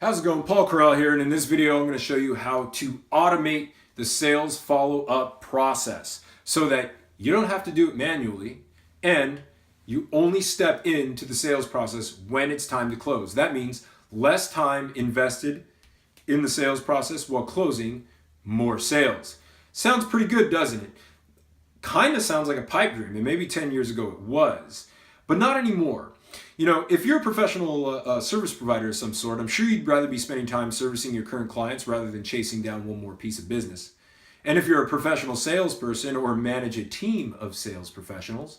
How's it going? Paul Corral here, and in this video I'm going to show you how to automate the sales follow-up process so that you don't have to do it manually and you only step into the sales process when it's time to close. That means less time invested in the sales process while closing more sales. Sounds pretty good, doesn't it? Kind of sounds like a pipe dream, and maybe 10 years ago it was, but not anymore. You know, if you're a professional service provider of some sort, I'm sure you'd rather be spending time servicing your current clients rather than chasing down one more piece of business. And if you're a professional salesperson or manage a team of sales professionals,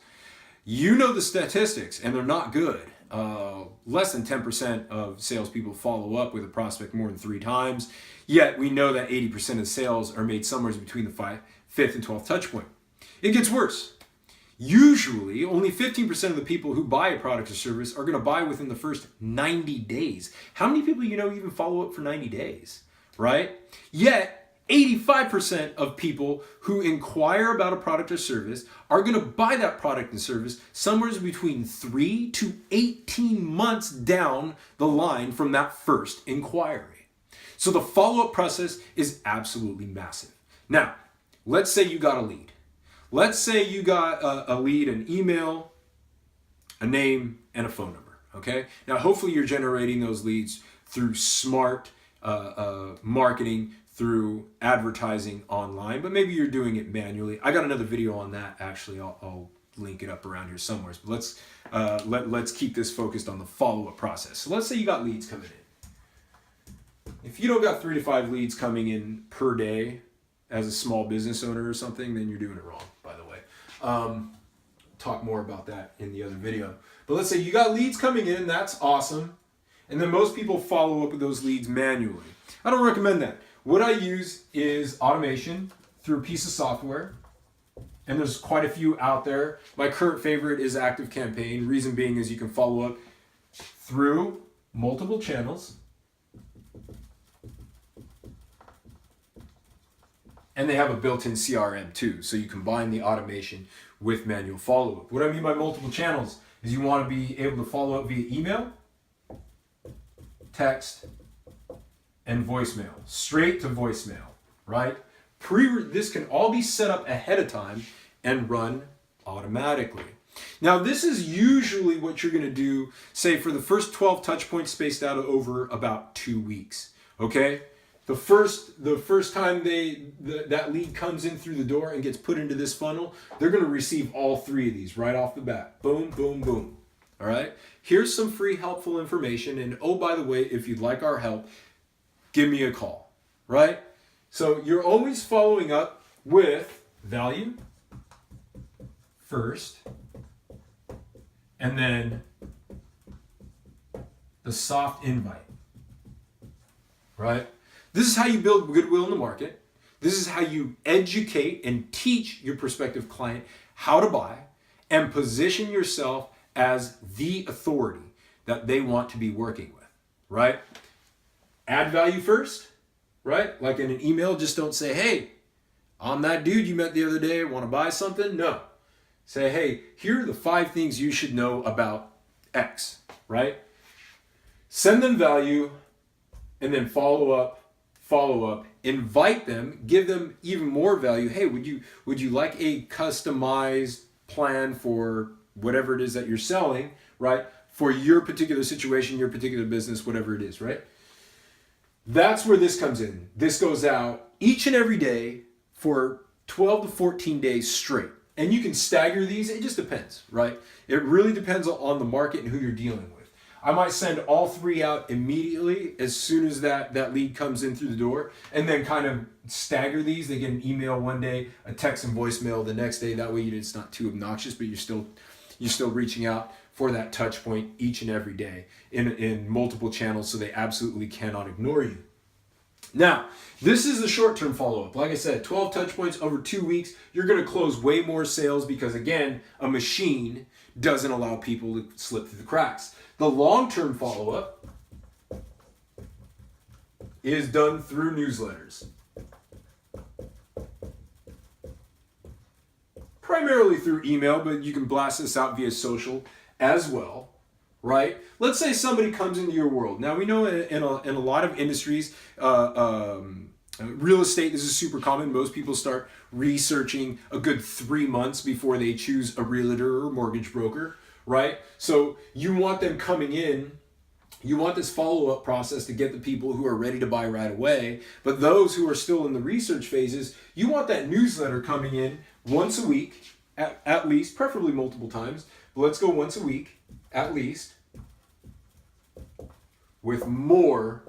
you know the statistics, and they're not good. Less than 10% of salespeople follow up with a prospect more than 3 times, yet we know that 80% of sales are made somewhere between the 5th and 12th touch point. It gets worse. Usually, only 15% of the people who buy a product or service are going to buy within the first 90 days. How many people you know even follow up for 90 days, right? Yet, 85% of people who inquire about a product or service are going to buy that product and service somewhere between 3 to 18 months down the line from that first inquiry. So the follow-up process is absolutely massive. Now, let's say you got a lead. Let's say you got a lead, an email, a name, and a phone number, okay? Now, hopefully you're generating those leads through smart marketing, through advertising online, but maybe you're doing it manually. I got another video on that, actually. I'll link it up around here somewhere. But let's keep this focused on the follow-up process. So let's say you got leads coming in. If you don't got 3 to 5 leads coming in per day, as a small business owner or something, then you're doing it wrong, by the way. Talk more about that in the other video. But let's say you got leads coming in, that's awesome. And then most people follow up with those leads manually. I don't recommend that. What I use is automation through a piece of software. And there's quite a few out there. My current favorite is ActiveCampaign. Reason being is you can follow up through multiple channels. And they have a built-in CRM too, so you combine the automation with manual follow-up. What I mean by multiple channels is you want to be able to follow up via email, text, and voicemail. Straight to voicemail, right? This can all be set up ahead of time and run automatically. Now, this is usually what you're going to do, say, for the first 12 touch points spaced out over about 2 weeks, okay? The first time that lead comes in through the door and gets put into this funnel, they're going to receive all 3 of these right off the bat. Boom, boom, boom. All right? Here's some free helpful information. And oh, by the way, if you'd like our help, give me a call, right? So you're always following up with value first, and then the soft invite, right? This is how you build goodwill in the market. This is how you educate and teach your prospective client how to buy and position yourself as the authority that they want to be working with, right? Add value first, right? Like in an email, just don't say, hey, I'm that dude you met the other day, want to buy something? No. Say, hey, here are the 5 things you should know about X, right? Send them value and then follow up, invite them, give them even more value. Hey, would you like a customized plan for whatever it is that you're selling, right? For your particular situation, your particular business, whatever it is, right? That's where this comes in. This goes out each and every day for 12 to 14 days straight. And you can stagger these. It just depends, right? It really depends on the market and who you're dealing with. I might send all 3 out immediately as soon as that lead comes in through the door, and then kind of stagger these. They get an email one day, a text and voicemail the next day. That way it's not too obnoxious, but you're still reaching out for that touch point each and every day in multiple channels, so they absolutely cannot ignore you. Now, this is the short-term follow-up. Like I said, 12 touch points over 2 weeks. You're going to close way more sales because, again, a machine doesn't allow people to slip through the cracks. The long-term follow-up is done through newsletters. Primarily through email, but you can blast this out via social as well, right? Let's say somebody comes into your world. Now we know in a lot of industries, real estate, this is super common. Most people start researching a good 3 months before they choose a realtor or mortgage broker, right? So you want them coming in, you want this follow-up process to get the people who are ready to buy right away. But those who are still in the research phases, you want that newsletter coming in once a week, at least, preferably multiple times. But let's go once a week, at least, with more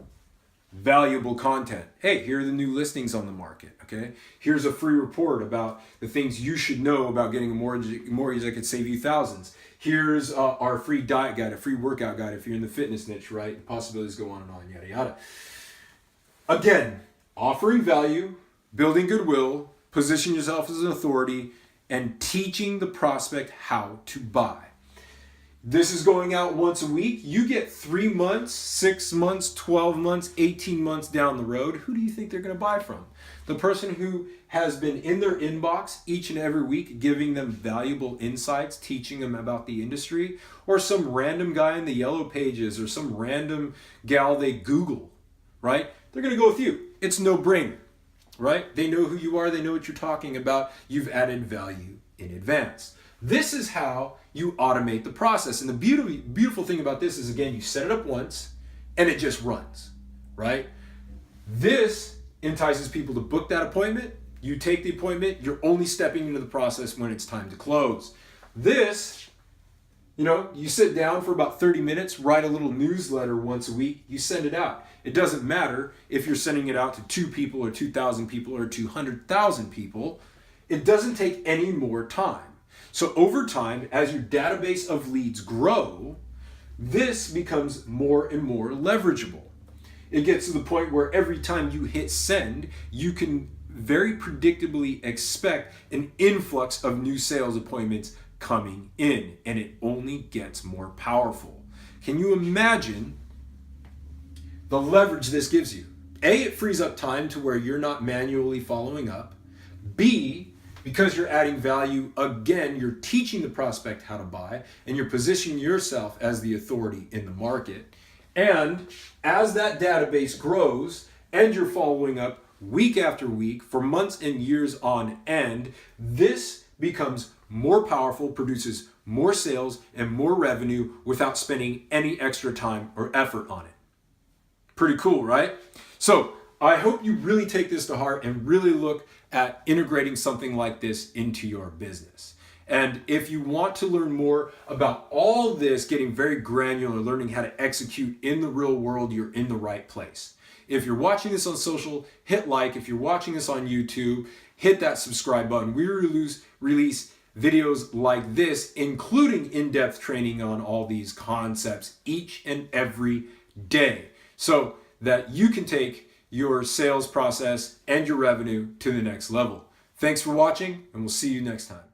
valuable content. Hey, here are the new listings on the market, okay? Here's a free report about the things you should know about getting a mortgage that could save you thousands. Here's our free diet guide, a free workout guide if you're in the fitness niche, right? The possibilities go on and on, yada, yada. Again, offering value, building goodwill, position yourself as an authority, and teaching the prospect how to buy. This is going out once a week. You get 3 months, 6 months, 12 months, 18 months down the road. Who do you think they're going to buy from? The person who has been in their inbox each and every week, giving them valuable insights, teaching them about the industry, or some random guy in the yellow pages, or some random gal they Google, right? They're going to go with you. It's no brainer, right? They know who you are. They know what you're talking about. You've added value in advance. This is how you automate the process. And the beautiful thing about this is, again, you set it up once and it just runs, right? This entices people to book that appointment. You take the appointment. You're only stepping into the process when it's time to close. This, you sit down for about 30 minutes, write a little newsletter once a week, you send it out. It doesn't matter if you're sending it out to 2 people or 2,000 people or 200,000 people. It doesn't take any more time. So over time, as your database of leads grow, this becomes more and more leverageable. It gets to the point where every time you hit send, you can very predictably expect an influx of new sales appointments coming in, and it only gets more powerful. Can you imagine the leverage this gives you? A, it frees up time to where you're not manually following up. B, because you're adding value, again, you're teaching the prospect how to buy, and you're positioning yourself as the authority in the market. And as that database grows and you're following up week after week for months and years on end, this becomes more powerful, produces more sales and more revenue without spending any extra time or effort on it. Pretty cool, right? So I hope you really take this to heart and really look at integrating something like this into your business. And if you want to learn more about all this, getting very granular, learning how to execute in the real world, you're in the right place. If you're watching this on social, hit like. If you're watching this on YouTube, hit that subscribe button. We release videos like this, including in-depth training on all these concepts each and every day, so that you can take your sales process and your revenue to the next level. Thanks for watching, and we'll see you next time.